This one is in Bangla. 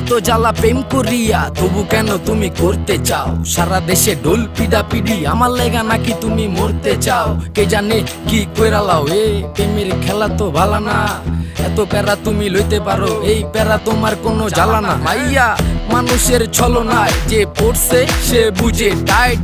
এত জ্বালা প্রেম করিয়া তবু কেন তুমি করতে চাও? সারা দেশে ঢোল পিডা পিডি আমার লেগা নাকি তুমি মরতে চাও? কে জানে কি কইরা লাও, এ প্রেমের খেলা তো ভালা না। এত প্যারা তুমি লইতে পারো, এই প্যারা তোমার কোনো জ্বালা না। মাইয়া মানুষের ছলনায় যে পড়ছে সে বুঝে টাইট।